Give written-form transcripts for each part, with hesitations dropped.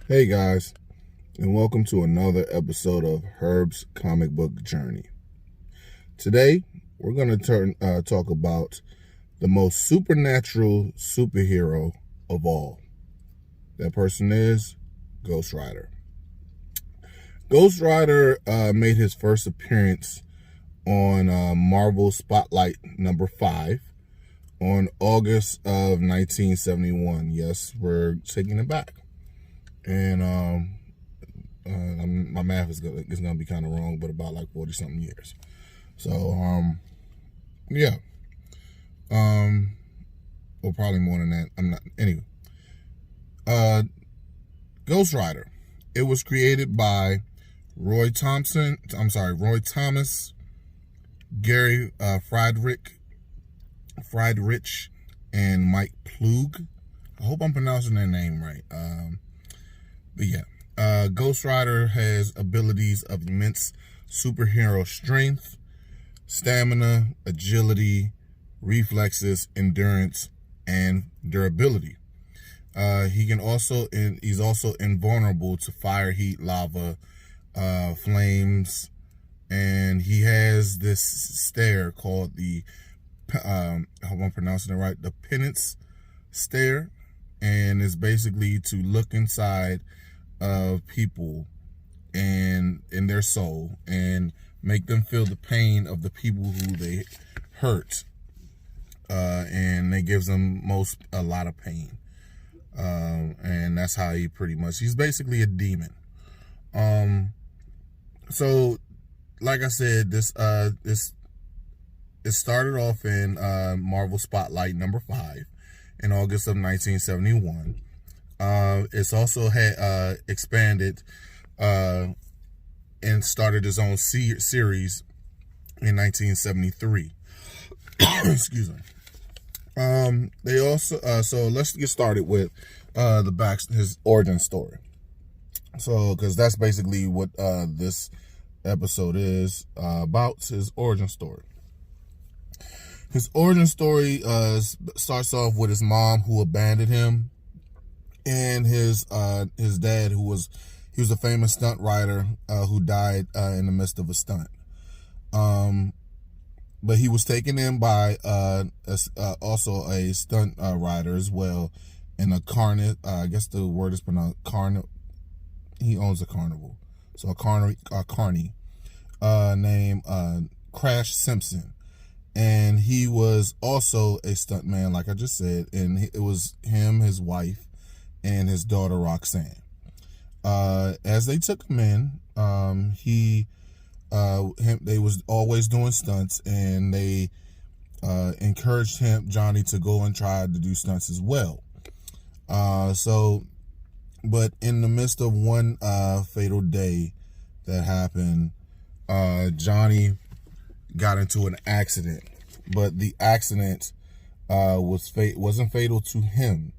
Hey guys, and welcome to another episode of Herb's Comic Book Journey. Today, we're going to talk about the most supernatural superhero of all. That person is Ghost Rider. Ghost Rider made his first appearance on Marvel Spotlight number 5 on August of 1971. Yes, we're taking it back. And my math is gonna be kind of wrong, but about like 40 something years. So yeah, well, probably more than that. I'm not anyway. Ghost Rider. It was created by Roy Thomas, Gary Friedrich, and Mike Plug. I hope I'm pronouncing their name right. But yeah, Ghost Rider has abilities of immense superhero strength, stamina, agility, reflexes, endurance, and durability. He's also invulnerable to fire, heat, lava, flames, and he has this stare called the, I hope I'm pronouncing it right, the penance stare, and it's basically to look inside of people and in their soul and make them feel the pain of the people who they hurt, and it gives them a lot of pain, and that's how he's basically a demon. So like I said, it started off in Marvel Spotlight number 5 in August of 1971. It's also had expanded and started its own series in 1973. Excuse me. They also so let's get started with his origin story. So, because that's basically what this episode is about, his origin story. His origin story starts off with his mom who abandoned him, and his dad who was a famous stunt rider who died in the midst of a stunt. But he was taken in by also a stunt rider as well, and I guess the word is pronounced he owns a carnival, so a carny named Crash Simpson. And he was also a stuntman, like I just said, and it was him, his wife, and his daughter Roxanne. As they took him in, they was always doing stunts, and they encouraged Johnny, to go and try to do stunts as well. But in the midst of one fatal day that happened, Johnny got into an accident, but the accident wasn't fatal to him.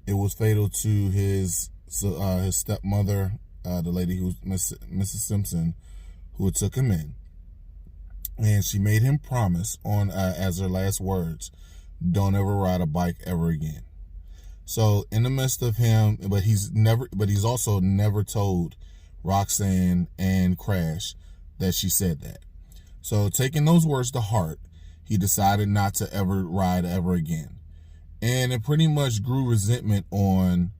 It was fatal to his stepmother, the lady who's Mrs. Simpson, who took him in, and she made him promise as her last words, "Don't ever ride a bike ever again." So in the midst of him, but he's also never told Roxanne and Crash that she said that. So taking those words to heart, he decided not to ever ride ever again. And it pretty much grew resentment on,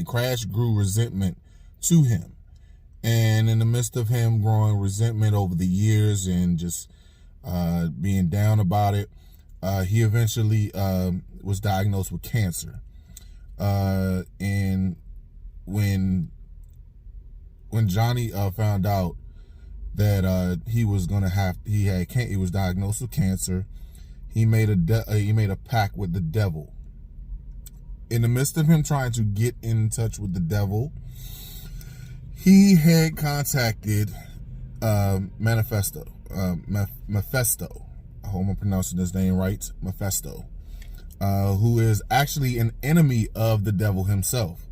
Crash grew resentment to him. And in the midst of him growing resentment over the years and just being down about it, he eventually was diagnosed with cancer. And when Johnny found out that he was diagnosed with cancer, he made a pact with the devil. In the midst of him trying to get in touch with the devil, he had contacted Mephisto. I hope I'm pronouncing his name right, Mephisto, who is actually an enemy of the devil himself.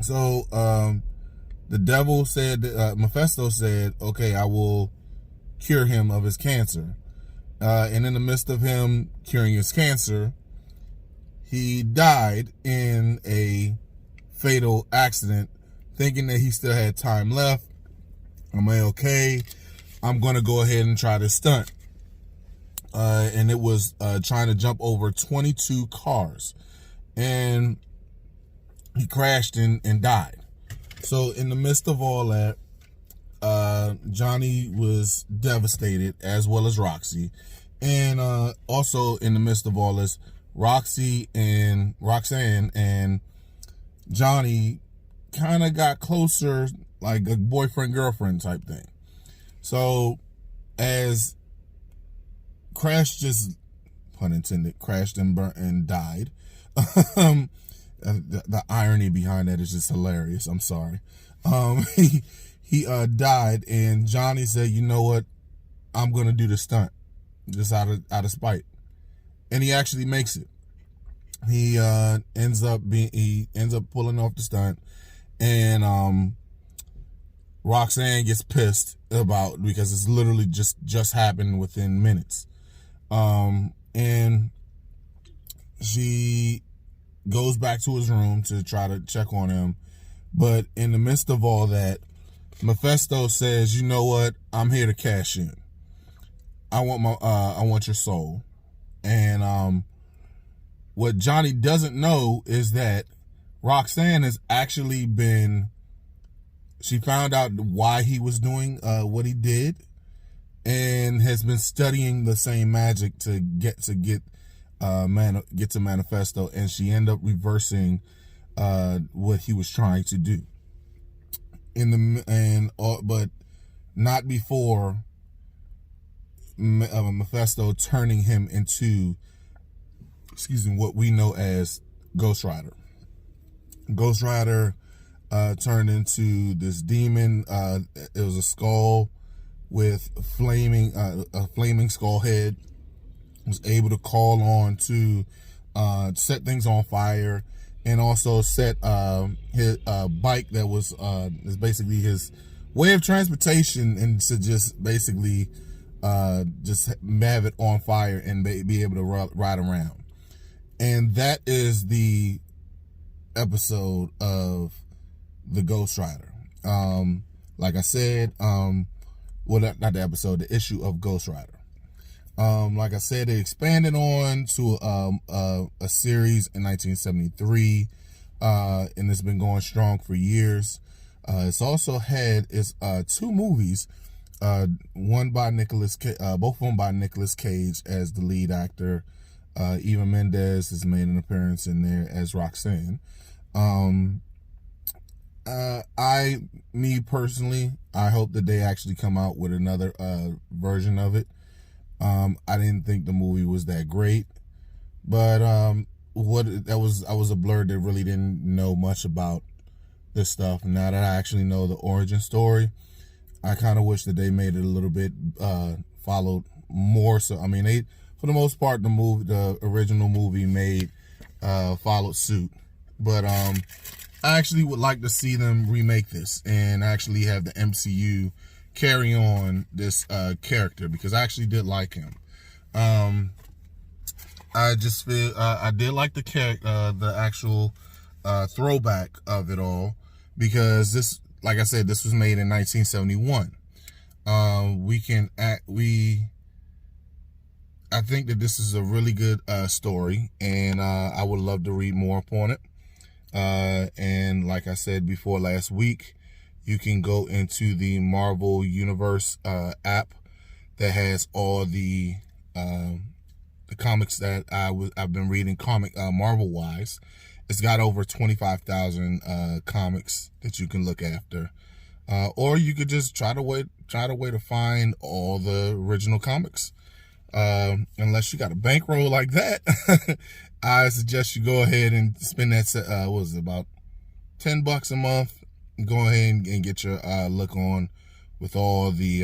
So the devil said, Mephisto said, "Okay, I will cure him of his cancer." And in the midst of him curing his cancer, he died in a fatal accident, thinking that he still had time left. I'm like, okay, I'm going to go ahead and try this stunt. And it was trying to jump over 22 cars. And he crashed and died. So in the midst of all that, Johnny was devastated, as well as Roxy. And also in the midst of all this, Roxanne and Johnny kind of got closer, like a boyfriend-girlfriend type thing. So as Crash just, pun intended, crashed and burnt and died, the irony behind that is just hilarious. I'm sorry. He died, and Johnny said, "You know what? I'm gonna do the stunt, just out of spite." And he actually makes it. He ends up pulling off the stunt, and Roxanne gets pissed because it's literally just happened within minutes, and she goes back to his room to try to check on him. But in the midst of all that, Mephisto says, "You know what? I'm here to cash in. I want your soul." And what Johnny doesn't know is that Roxanne has actually she found out why he was doing what he did, and has been studying the same magic to get to Manifesto, and she ended up reversing what he was trying to do. But not before Mephisto turning him into, what we know as Ghost Rider. Ghost Rider turned into this demon. It was a skull with a flaming skull head. Was able to call on to set things on fire, and also set his bike that was is basically his way of transportation, and to just basically just have it on fire and be able to ride around. And that is the episode of the Ghost Rider. Like I said, not the episode, the issue of Ghost Rider. Like I said, it expanded on to a series in 1973, and it's been going strong for years. It's also had two movies, both of them by Nicolas Cage as the lead actor. Eva Mendes has made an appearance in there as Roxanne. Me personally, I hope that they actually come out with another version of it. I didn't think the movie was that great, but I was a blur that really didn't know much about this stuff. Now that I actually know the origin story, I kind of wish that they made it a little bit followed more. So I mean, they, for the most part, the original movie followed suit, but I actually would like to see them remake this and actually have the MCU carry on this character, because I actually did like him. I just feel I did like the character, the actual throwback of it all, because this, like I said, this was made in 1971. I think that this is a really good story, and I would love to read more upon it. And like I said before last week, you can go into the Marvel Universe app that has all the comics that I've been reading Marvel wise. It's got over 25,000 comics that you can look after, or you could just try to wait to find all the original comics. Unless you got a bankroll like that, I suggest you go ahead and spend that. What was it, about $10 a month? Go ahead and get your look on with all of the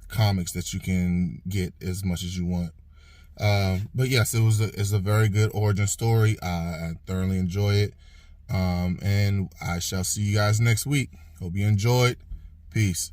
comics that you can get as much as you want. But yes, it's a very good origin story. I thoroughly enjoy it. And I shall see you guys next week. Hope you enjoyed. Peace.